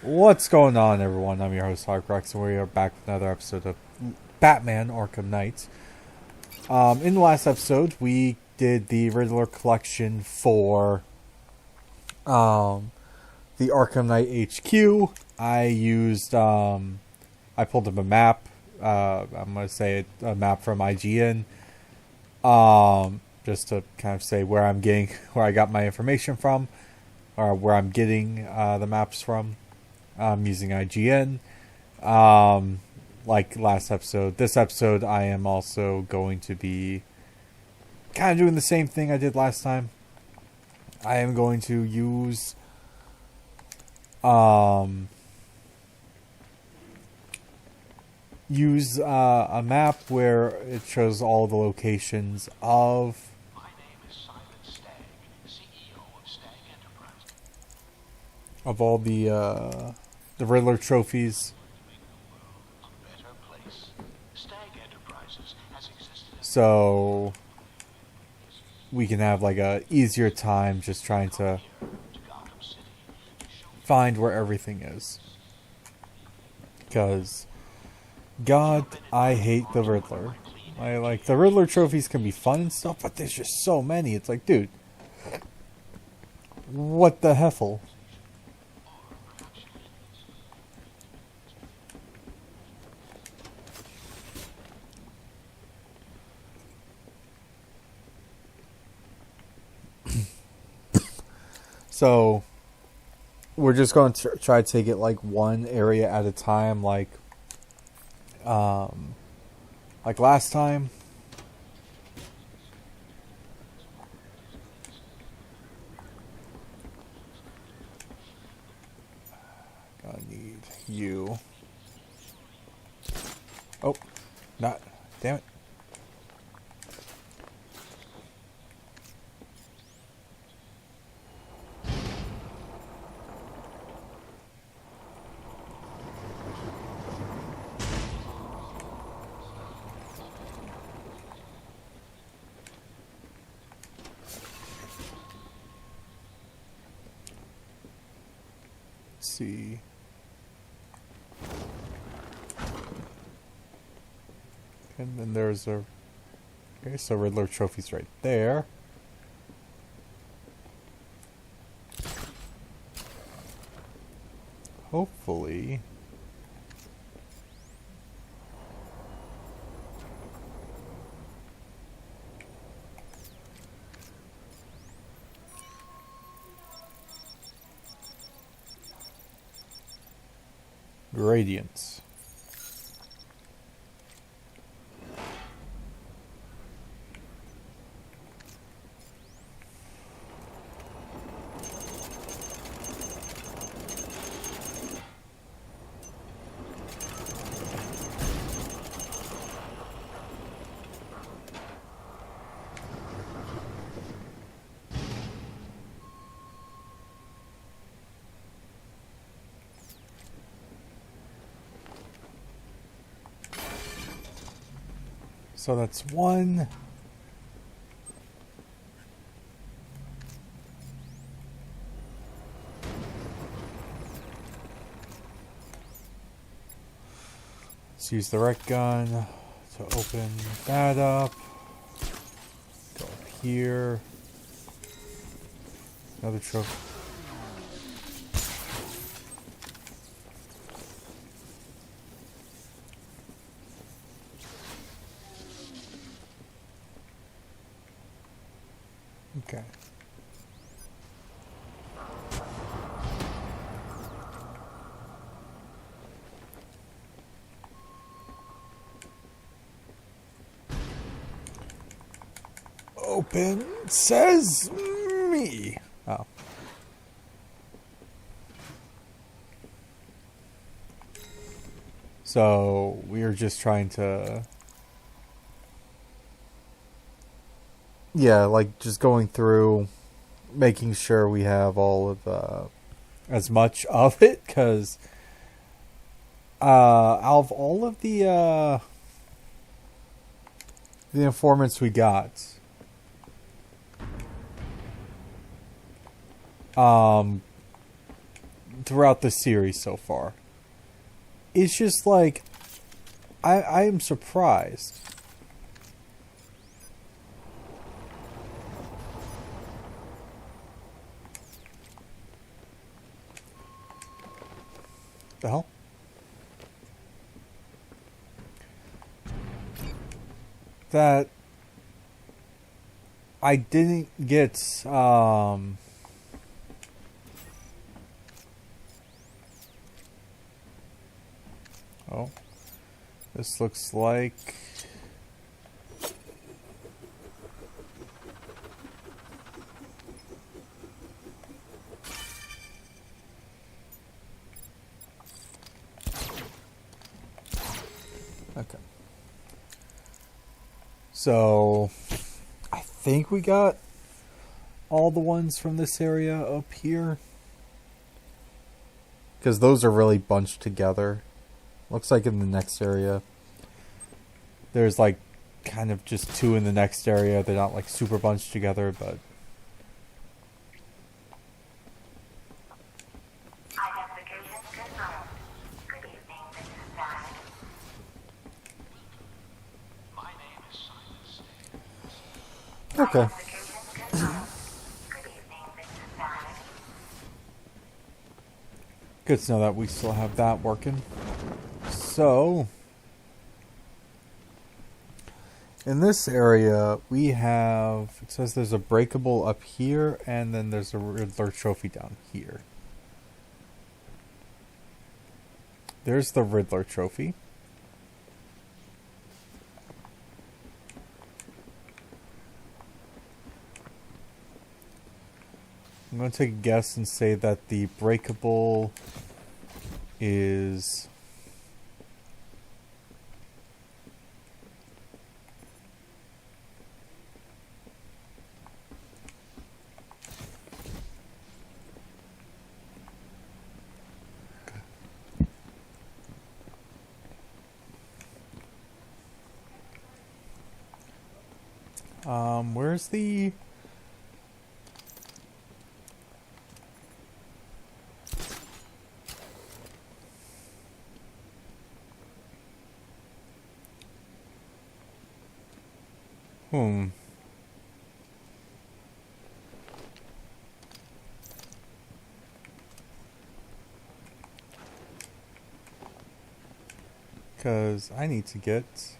What's going on, everyone? I'm your host, Harkrex, and we are back with another episode of Batman Arkham Knight. In the last episode, we did the Riddler collection for the Arkham Knight HQ. I pulled up a map. I'm going to say a map from IGN, just to kind of say where I got my information from, or where I'm getting the maps from. Using IGN. Like last episode, this episode I am also going to be kind of doing the same thing I did last time. I am going to use a map where it shows all the locations of all the Riddler trophies. So we can have like a easier time just trying to find where everything is. Because God, I hate the Riddler. I like the Riddler trophies can be fun and stuff, but there's just so many. It's like, dude, what the heffle? So we're just going to try to take it like one area at a time, like last time. Gonna need you. Oh, not. Damn it. See. And then there's a... Okay, so Riddler trophy's right there. Hopefully... Gradients. So that's one. Let's use the rec gun to open that up. Go up here. Another trophy. Okay. Open says me. Oh. So we're just trying to... Yeah, like just going through, making sure we have all of as much of it, because out of all of the informants we got, throughout the series so far. It's just like I am surprised. The hell? That I didn't get oh, this looks like okay. So I think we got all the ones from this area up here, because those are really bunched together. Looks like in the next area there's like kind of just two in the next area. They're not like super bunched together, but okay. Good to know that we still have that working. So, in this area, we have, it says there's a breakable up here, and then there's a Riddler trophy down here. There's the Riddler trophy. I'm going to take a guess and say that the breakable is where's the because I need to get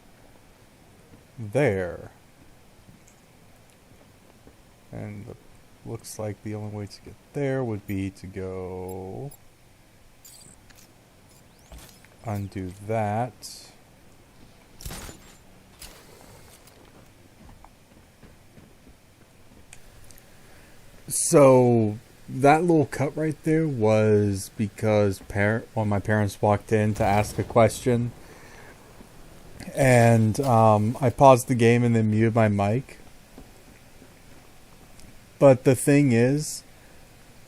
there. And looks like the only way to get there would be to go undo that. So that little cut right there was because when my parents walked in to ask a question, and I paused the game and then muted my mic. But the thing is,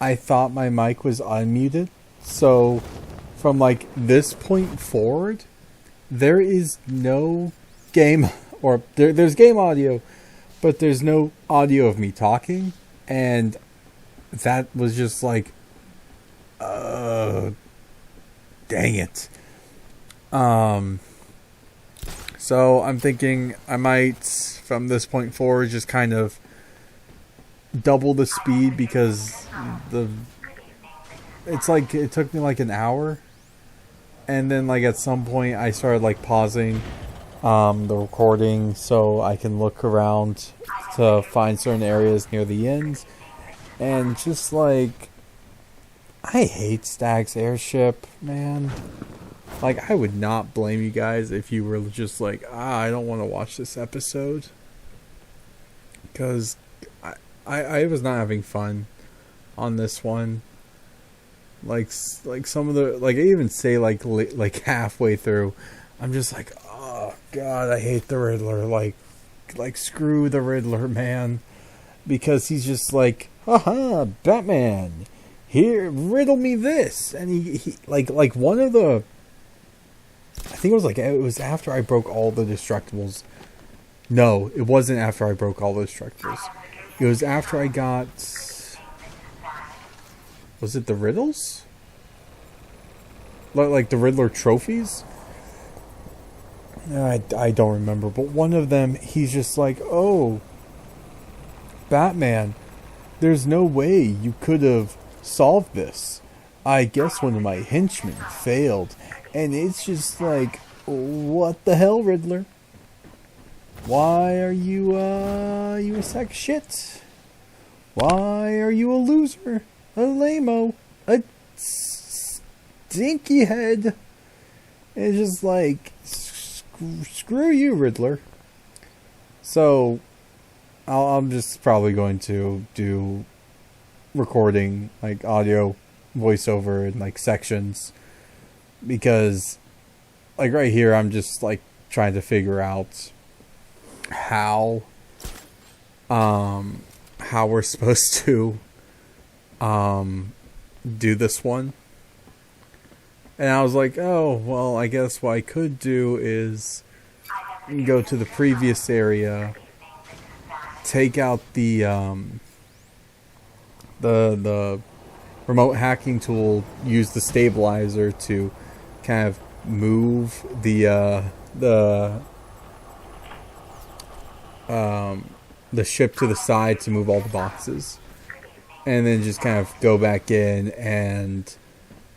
I thought my mic was unmuted. So from like this point forward, there is no game, or there's game audio, but there's no audio of me talking. And that was just like, dang it. So I'm thinking I might, from this point forward, just kind of double the speed, because it's like it took me like an hour, and then like at some point I started like pausing the recording so I can look around to find certain areas near the ends, and just like, I hate Stag's airship, man. Like, I would not blame you guys if you were just like, I don't want to watch this episode, because I was not having fun on this one. Like some of the, like, I even say like halfway through, I'm just like, oh god, I hate the Riddler. Like screw the Riddler, man, because he's just like, haha, Batman, here, riddle me this, and he like one of the, I think it was after I broke all the Destructibles. No, it wasn't after I broke all the Destructibles. It was after I got... Was it the riddles? like the Riddler trophies. I don't remember, but one of them, he's just like, oh, Batman, there's no way you could have solved this. I guess one of my henchmen failed. And it's just like, what the hell, Riddler? Why are you a sack of shit? Why are you a loser? A lame-o? A stinky head? It's just like, screw you, Riddler. So, I'm just probably going to do recording, like, audio voiceover in, like, sections. Because, like, right here, I'm just, like, trying to figure out how we're supposed to do this one. And I was like, oh, well, I guess what I could do is go to the previous area, take out the remote hacking tool, use the stabilizer to kind of move the ship to the side to move all the boxes, and then just kind of go back in. And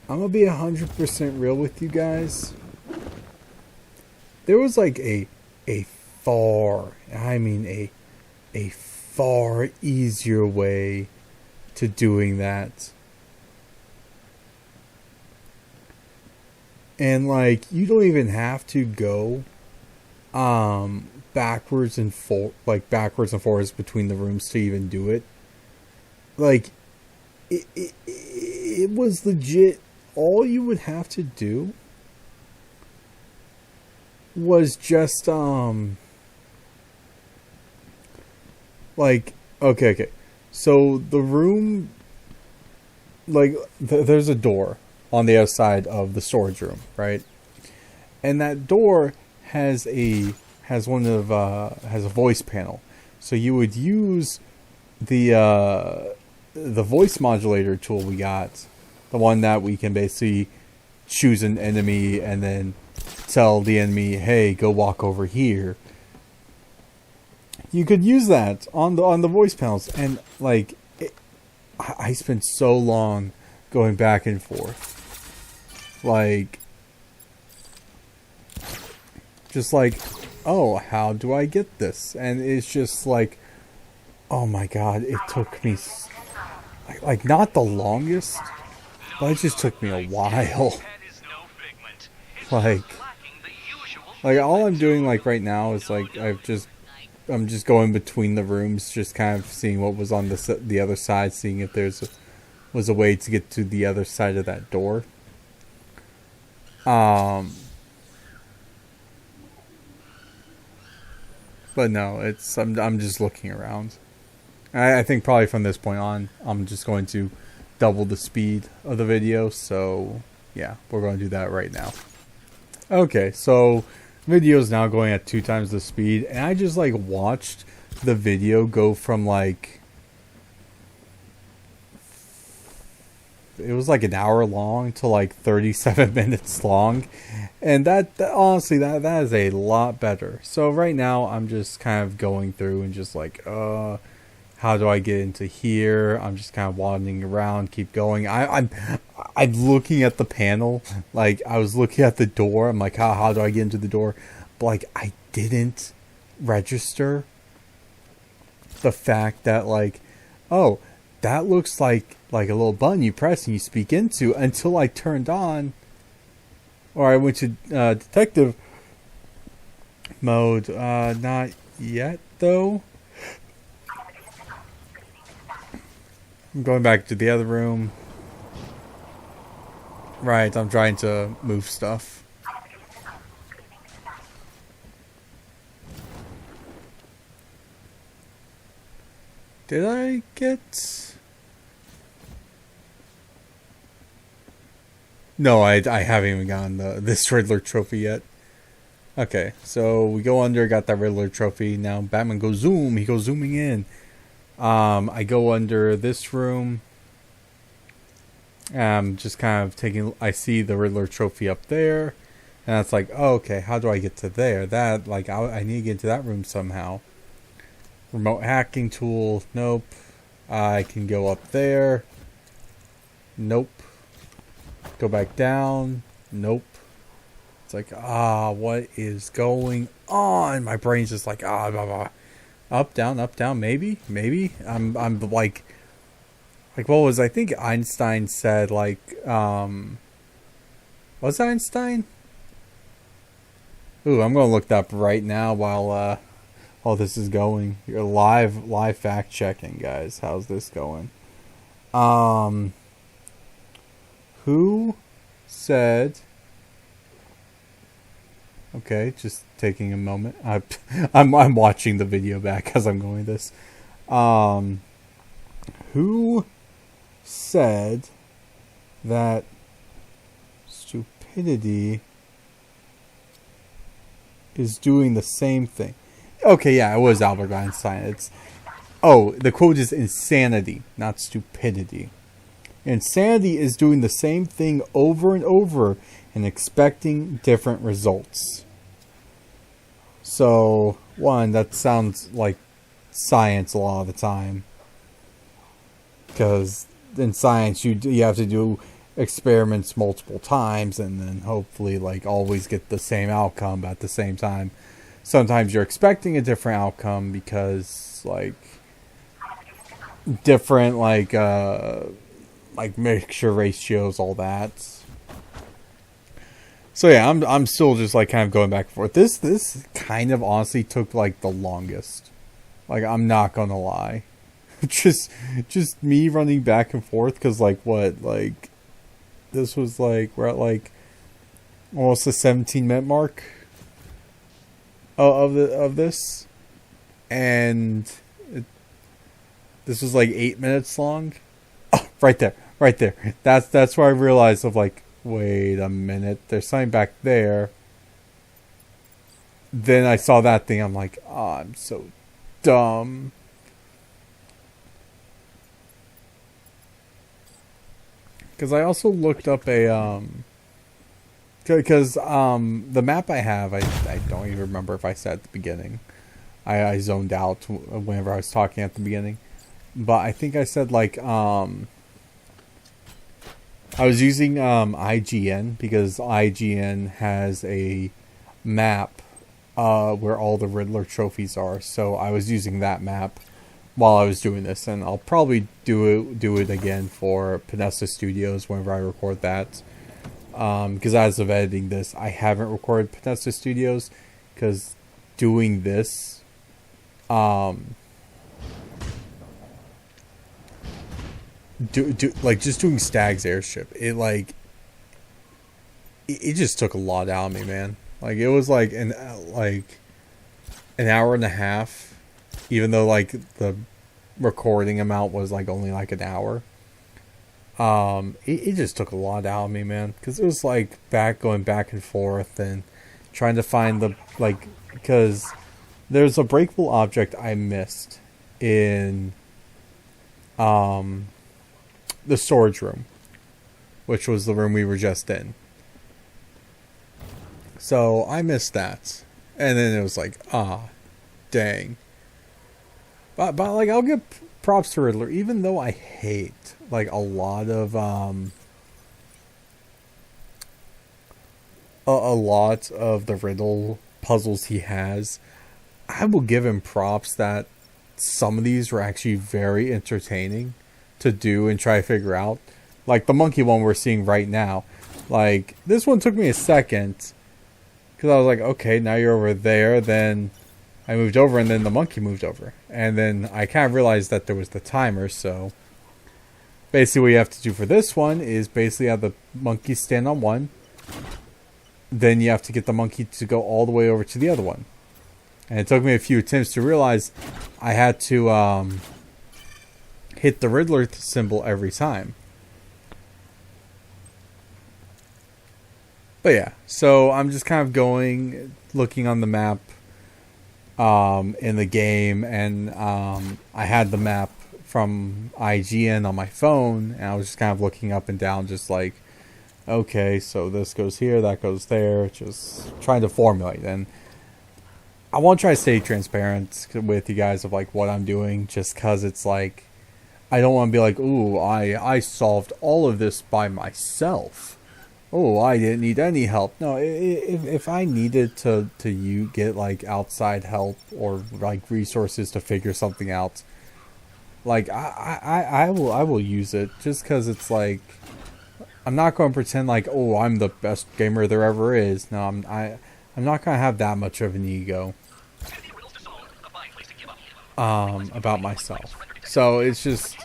I'm gonna be 100% real with you guys. There was like a far easier way to doing that. And like, you don't even have to go backwards and forwards between the rooms to even do it. Like, it was legit. All you would have to do was just like, okay. So the room, like, there's a door on the other side of the storage room, right? And that door has a voice panel. So you would use the voice modulator tool we got, the one that we can basically choose an enemy and then tell the enemy, hey, go walk over here. You could use that on the voice panels, and like, I spent so long going back and forth, like, just like, oh, how do I get this? And it's just like, oh my god, it took me like not the longest, but it just took me a while. like all I'm doing like right now is like, I'm just going between the rooms, just kind of seeing what was on the other side, seeing if was a way to get to the other side of that door. But no, I'm just looking around. I think probably from this point on, I'm just going to double the speed of the video. So yeah, we're going to do that right now. Okay, so video is now going at 2 times the speed, and I just like watched the video go from like, it was like an hour long to like 37 minutes long, and that honestly that is a lot better. So right now I'm just kind of going through and just like, how do I get into here? I'm just kind of wandering around, keep going. I'm looking at the panel, like I was looking at the door. I'm like, how do I get into the door? But like, I didn't register the fact that like, oh, that looks like a little button you press and you speak into, until I turned on, or I went to detective mode. Not yet though. I'm going back to the other room. Right, I'm trying to move stuff. Did I get... No, I haven't even gotten this Riddler trophy yet. Okay, so we go under, got that Riddler trophy. Now Batman goes zoom, he goes zooming in. I go under this room. Just kind of I see the Riddler trophy up there, and it's like, oh, okay, how do I get to there? That, like, I need to get into that room somehow. Remote hacking tool, nope. I can go up there. Nope. Go back down. Nope. It's like, what is going on? My brain's just like, blah, blah. Up, down, maybe. I'm like what was, I think Einstein said, like, was Einstein? Ooh, I'm gonna look that up right now while this is going. You're live fact checking, guys. How's this going? Who said? Okay, just taking a moment. I'm watching the video back as I'm going this. Who said that stupidity is doing the same thing? Okay, yeah, it was Albert Einstein. The quote is insanity, not stupidity. Insanity is doing the same thing over and over and expecting different results. So, one, that sounds like science a lot of the time. Because in science, you have to do experiments multiple times and then hopefully, like, always get the same outcome, but at the same time, sometimes you're expecting a different outcome because, like, different, like mixture ratios, all that. So yeah, I'm still just, like, kind of going back and forth. This kind of honestly took, like, the longest. Like, I'm not gonna lie. just me running back and forth, because, like, what, like, this was, like, we're at, like, almost the 17-minute mark of this, and this was, like, 8 minutes long. Oh, right there. That's where I realized, of, like, wait a minute, there's something back there. Then I saw that thing, I'm like, I'm so dumb. Because I also looked up a, because the map I have, I don't even remember if I said at the beginning. I zoned out whenever I was talking at the beginning. But I think I said, like, I was using IGN, because IGN has a map where all the Riddler trophies are. So I was using that map while I was doing this, and I'll probably do it again for Pinessa Studios whenever I record that. Because as of editing this, I haven't recorded Pinessa Studios, because doing this, like, just doing Stag's airship, it just took a lot out of me, man. Like, it was like an hour and a half, even though, like, the recording amount was, like, only like an hour. It just took a lot out of me, man, because it was, like, going back and forth and trying to find the, like, because there's a breakable object I missed in the storage room, which was the room we were just in. So I missed that, and then it was like, dang. But like, I'll give props to Riddler, even though I hate, like, a lot of the riddle puzzles he has. I will give him props that some of these were actually very entertaining to do and try to figure out. Like the monkey one we're seeing right now. Like, this one took me a second, because I was like, okay, now you're over there. Then I moved over, and then the monkey moved over. And then I kind of realized that there was the timer, so basically what you have to do for this one is basically have the monkey stand on one. Then you have to get the monkey to go all the way over to the other one. And it took me a few attempts to realize I had to hit the Riddler symbol every time. But yeah, so I'm just kind of looking on the map in the game, and I had the map from IGN on my phone, and I was just kind of looking up and down, just like, okay, so this goes here, that goes there, just trying to formulate. And I want to try to stay transparent with you guys of like what I'm doing, just because it's like, I don't want to be like, ooh, I solved all of this by myself. Oh, I didn't need any help. No, if I needed to you get like outside help or like resources to figure something out, like I will use it, just because it's like, I'm not going to pretend like, oh, I'm the best gamer there ever is. No, I'm not going to have that much of an ego about myself. So it's just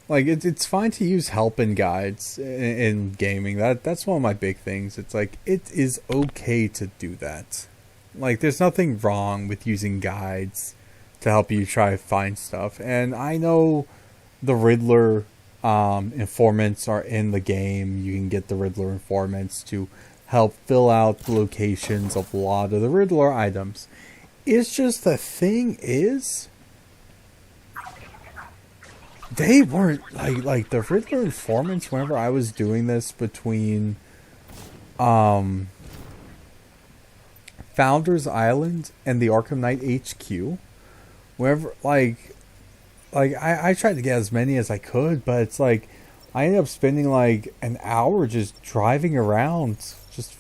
like, it's fine to use help and guides in gaming. That's one of my big things. It's like, it is okay to do that. Like, there's nothing wrong with using guides to help you try to find stuff. And I know the Riddler informants are in the game. You can get the Riddler informants to help fill out the locations of a lot of the Riddler items. It's just, the thing is, they weren't like the Riddler informants whenever I was doing this between Founders Island and the Arkham Knight HQ. Whenever I tried to get as many as I could, but it's like I ended up spending like an hour just driving around, just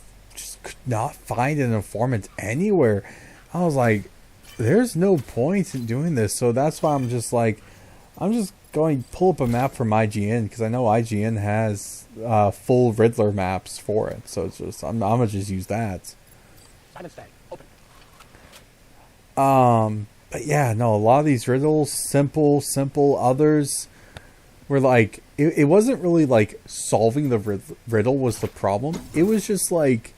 could not find an informant anywhere. I was like, there's no point in doing this. So that's why I'm just going to pull up a map from IGN, because I know IGN has full Riddler maps for it. So it's just, I'm gonna just use that. But yeah, no, a lot of these riddles, simple. Others were like, it wasn't really like solving the riddle was the problem. It was just like,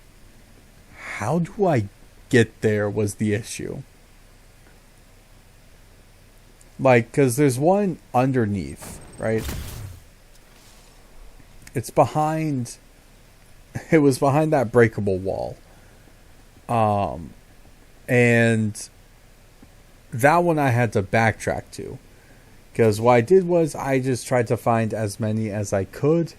how do I get there was the issue. Like, because there's one underneath, right? It was behind that breakable wall. And that one I had to backtrack to. Because what I did was I just tried to find as many as I could.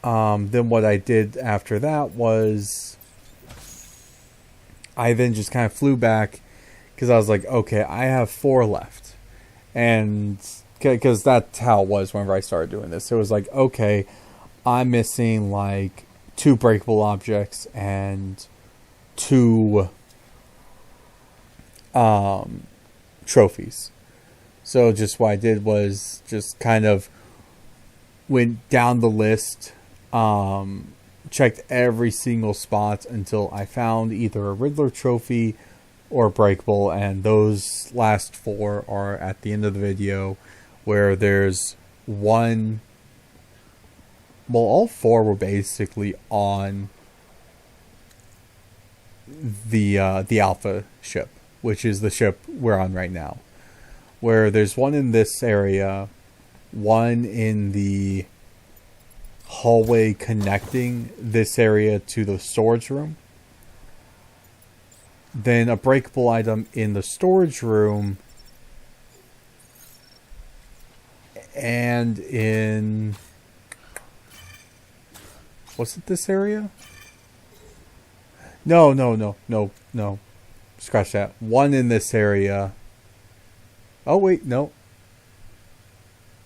Then what I did after that was I then just kind of flew back, because I was like, okay, I have 4 left. And because that's how it was whenever I started doing this. It was like, okay, I'm missing like 2 breakable objects and 2 trophies. So just what I did was just kind of went down the list, checked every single spot until I found either a Riddler trophy or breakable, and those last 4 are at the end of the video, where there's one. Well, all 4 were basically on the Alpha ship, which is the ship we're on right now. Where there's one in this area, one in the hallway connecting this area to the storage room, then a breakable item in the storage room, and in, was it this area? No. Scratch that. One in this area. Oh, wait, no.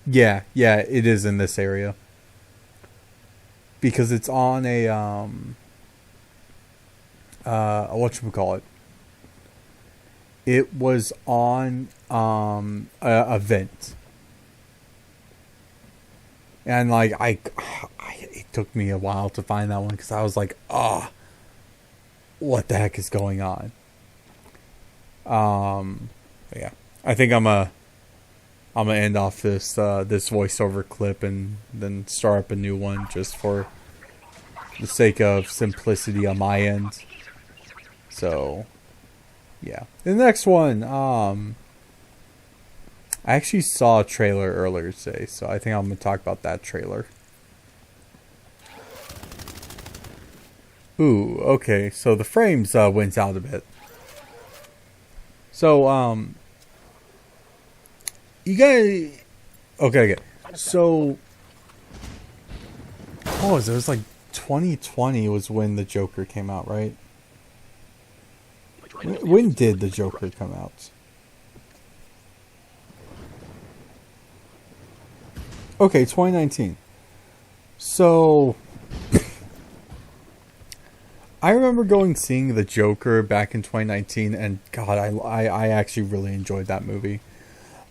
Yeah, it is in this area. Because it's on a, whatchamacallit. It was on, a vent. And, like, it took me a while to find that one, because I was like, what the heck is going on? Yeah. I think I'm gonna end off this this voiceover clip and then start up a new one, just for the sake of simplicity on my end. So, yeah. The next one, I actually saw a trailer earlier today, so I think I'm gonna talk about that trailer. Ooh, okay. So the frames went out a bit. So, you guys. Okay. So, what was it? It was like 2020 was when the Joker came out, right? When did the Joker come out? Okay, 2019. So, I remember seeing the Joker back in 2019, and God, I actually really enjoyed that movie.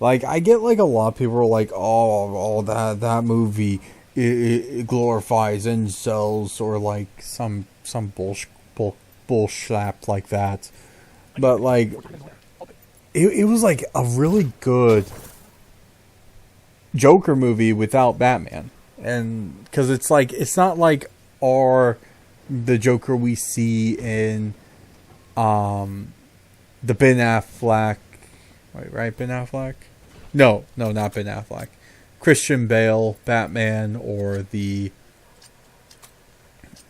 Like, I get like a lot of people are like, oh, that movie it glorifies incels or like some bullshit like that. But like, it was like a really good Joker movie without Batman, and because it's not like the Joker we see in the Ben Affleck, right? Ben Affleck? No, not Ben Affleck. Christian Bale Batman, or the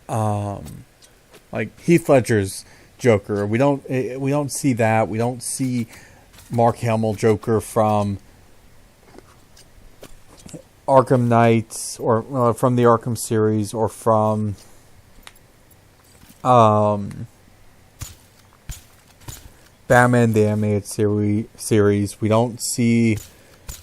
like Heath Ledger's Joker. We don't see that. We don't see Mark Hamill Joker from Arkham Knights, or from the Arkham series, or from Batman the Animated series. We don't see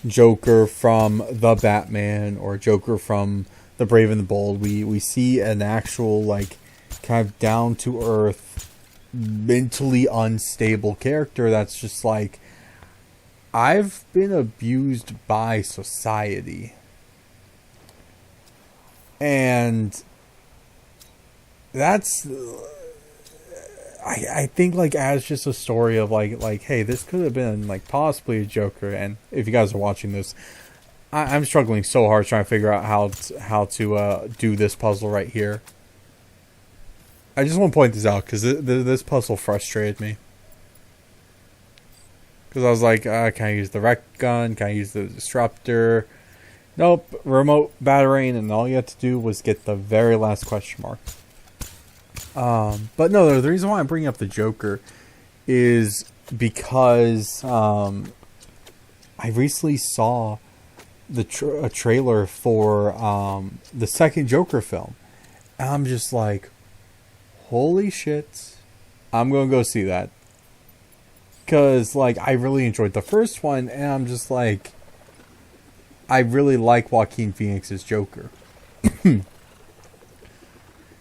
Joker from the Batman or Joker from the Brave and the Bold. We see an actual like kind of down to earth, mentally unstable character that's just like, I've been abused by society. And that's, I think like as just a story of like hey, this could have been like possibly a Joker. And if you guys are watching this, I'm struggling so hard trying to figure out how to do this puzzle right here. I just want to point this out because this puzzle frustrated me. Because I was like, can I use the rec gun? Can I use the disruptor? Nope, remote battering, and all you had to do was get the very last question mark. But no, the reason why I'm bringing up the Joker is because I recently saw a trailer for the second Joker film, and I'm just like, holy shit, I'm gonna go see that. Because like I really enjoyed the first one, and I'm just like, I really like Joaquin Phoenix's Joker.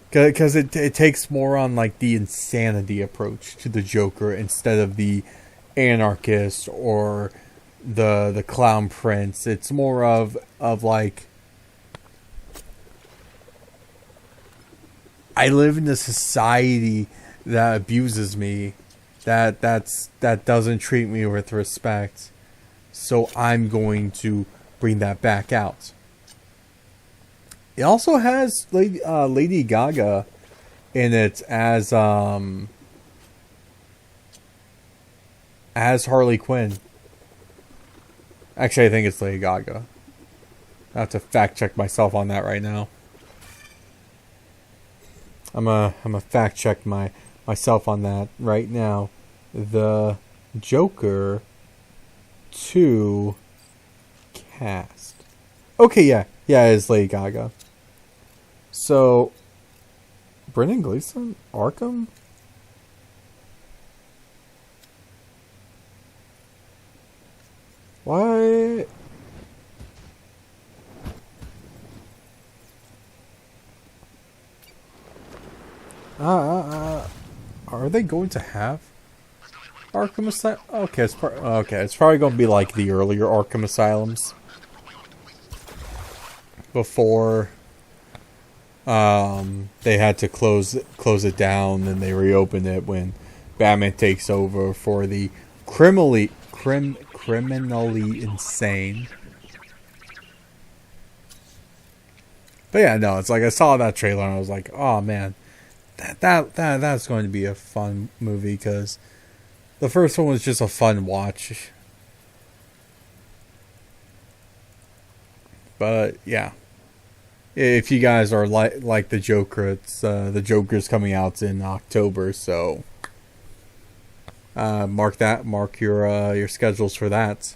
Because it takes more on like the insanity approach to the Joker instead of the anarchist or the clown prince. It's more of like, I live in a society that abuses me, that doesn't treat me with respect, so I'm going to bring that back out. It also has Lady Gaga in it as Harley Quinn. Actually, I think it's Lady Gaga. I have to fact check myself on that right now. I'm a fact check myself on that right now. The Joker 2 cast. Okay, yeah, it's Lady Gaga. So, Brendan Gleeson, Arkham. What? Are they going to have Arkham Asylum? Okay, it's probably going to be like the earlier Arkham Asylums before they had to close it down, and they reopened it when Batman takes over for the criminally insane. But yeah, no, it's like I saw that trailer and I was like, oh man, that's going to be a fun movie, because the first one was just a fun watch. But yeah, if you guys are like the Joker, it's the Joker's coming out in October, so mark your schedules for that.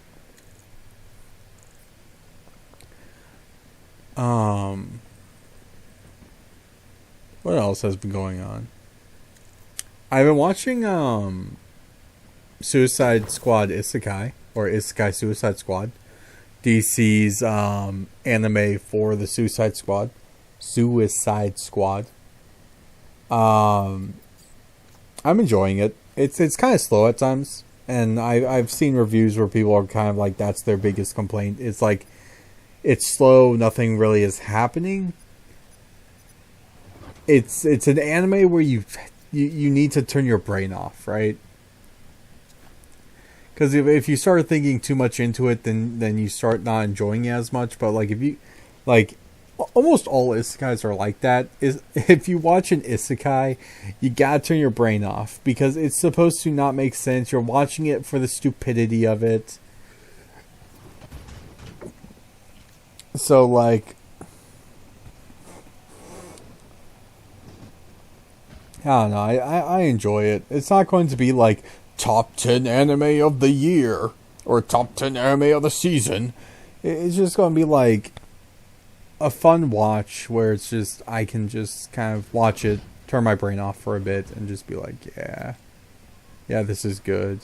Um, what else has been going on? I've been watching Suicide Squad Isekai, or Isekai Suicide Squad, DC's anime for the Suicide Squad. Suicide Squad. I'm enjoying it. It's kind of slow at times, and I've seen reviews where people are kind of like, that's their biggest complaint. It's like, it's slow, nothing really is happening. It's an anime where you need to turn your brain off, right? Because if you start thinking too much into it, then you start not enjoying it as much. But like, if you like, almost all isekais are like that. Is if you watch an isekai, you gotta turn your brain off because it's supposed to not make sense. You're watching it for the stupidity of it. So like, I don't know. I enjoy it. It's not going to be like top 10 anime of the year or top 10 anime of the season. It's just going to be like a fun watch where it's just, I can just kind of watch it, turn my brain off for a bit, and just be like, yeah, this is good.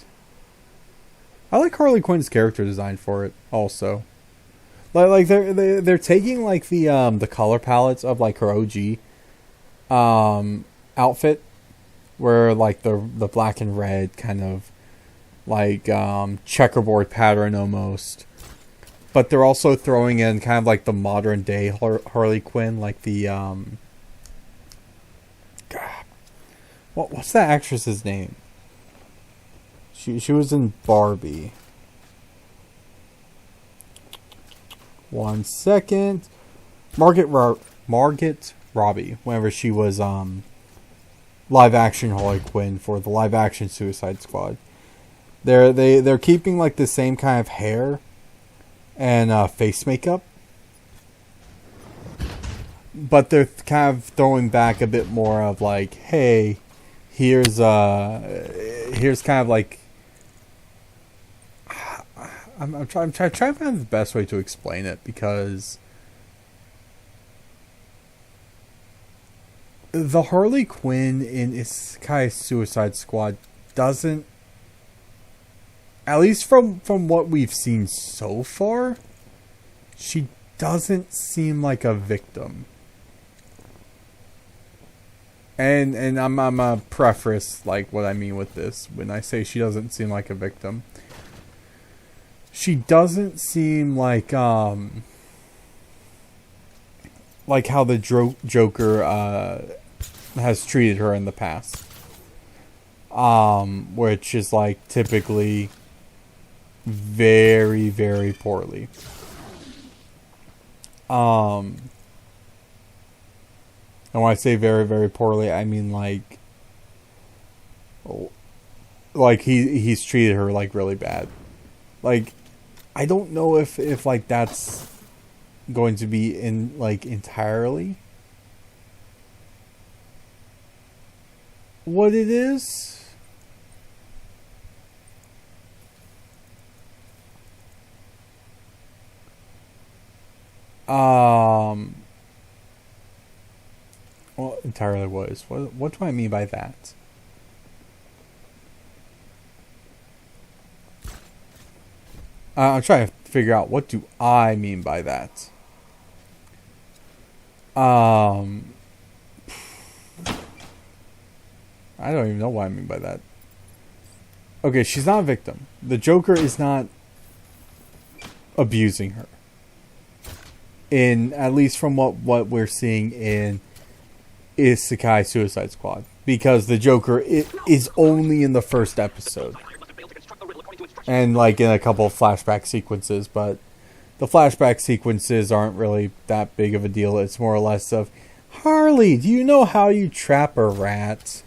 I like Harley Quinn's character design for it also. Like they're taking like the color palettes of like her OG outfit, where like the black and red kind of like checkerboard pattern almost, but they're also throwing in kind of like the modern day Harley Quinn, like the what's that actress's name? She was in Barbie. One second. Margaret Robbie, whenever she was live action Harley Quinn for the live action Suicide Squad. They're keeping like the same kind of hair and face makeup, but they're kind of throwing back a bit more of like, hey, here's kind of like, I'm trying to find the best way to explain it, because the Harley Quinn in Isekai Suicide Squad doesn't, at least from what we've seen so far, she doesn't seem like a victim. And I'm a preface like what I mean with this when I say she doesn't seem like a victim. She doesn't seem like how the Joker has treated her in the past, which is like typically very, very poorly. And when I say very, very poorly, I mean like he's treated her like really bad. Like, I don't know if like that's going to be in like entirely what it is. Well, entirely was. What do I mean by that? I'm trying to figure out what do I mean by that. I don't even know what I mean by that. Okay, she's not a victim. The Joker is not abusing her. In at least from what we're seeing in Isekai Suicide Squad, because the Joker is only in the first episode. And like in a couple of flashback sequences, but the flashback sequences aren't really that big of a deal. It's more or less of, Harley, do you know how you trap a rat?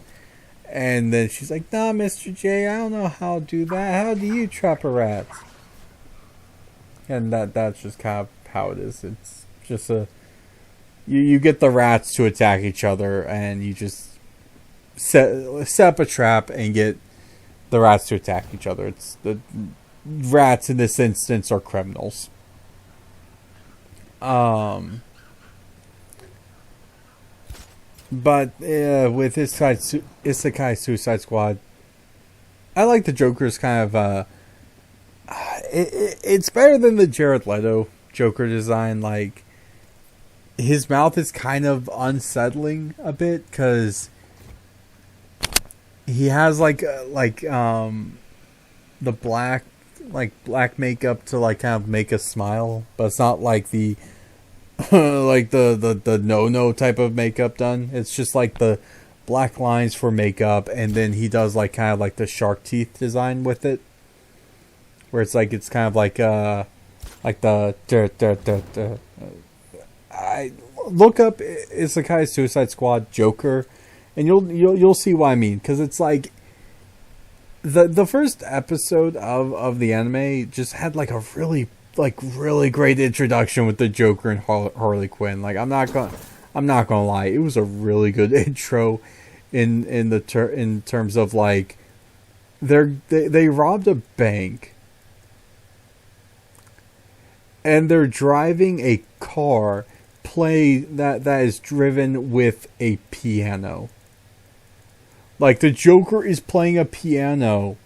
And then she's like, nah, Mr. J, I don't know how to do that. How do you trap a rat? And that's just kind of how it is. It's just you get the rats to attack each other, and you just set up a trap and get the rats to attack each other. It's the rats in this instance are criminals. But with Isekai Suicide Squad, I like the Joker's kind of it's better than the Jared Leto Joker design. Like, his mouth is kind of unsettling a bit because he has the black makeup to like kind of make us smile, but it's not like the like the no type of makeup done. It's just like the black lines for makeup, and then he does like kind of like the shark teeth design with it, where it's kind of like the I look up Isekai Suicide Squad Joker, and you'll see what I mean, because it's like the first episode of the anime just had like a really great introduction with the Joker and Harley Quinn. Like, I'm not gonna lie, it was a really good intro in terms of like they robbed a bank and they're driving a car that is driven with a piano. Like, the Joker is playing a piano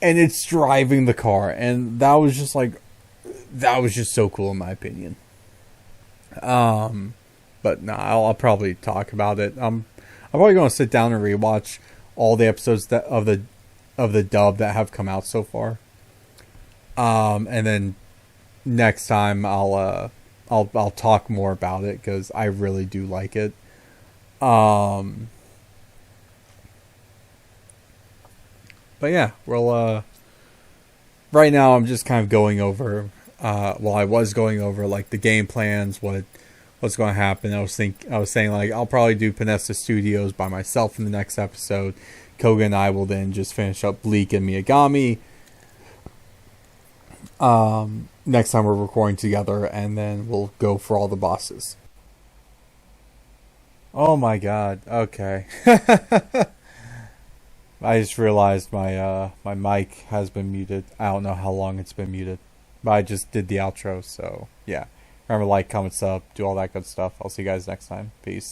and it's driving the car, and that was just so cool in my opinion. But no, I'll probably talk about it. I'm probably going to sit down and rewatch all the episodes of the dub that have come out so far. And then next time I'll talk more about it, because I really do like it. But yeah, well, right now I'm just kind of going over. I was going over like the game plans, what's going to happen. I was saying like I'll probably do Panessa Studios by myself in the next episode. Kogha and I will then just finish up Bleak and Miyagami. Next time we're recording together, and then we'll go for all the bosses. Oh my god! Okay. I just realized my mic has been muted. I don't know how long it's been muted, but I just did the outro, so yeah. Remember, like, comment, sub, do all that good stuff. I'll see you guys next time. Peace.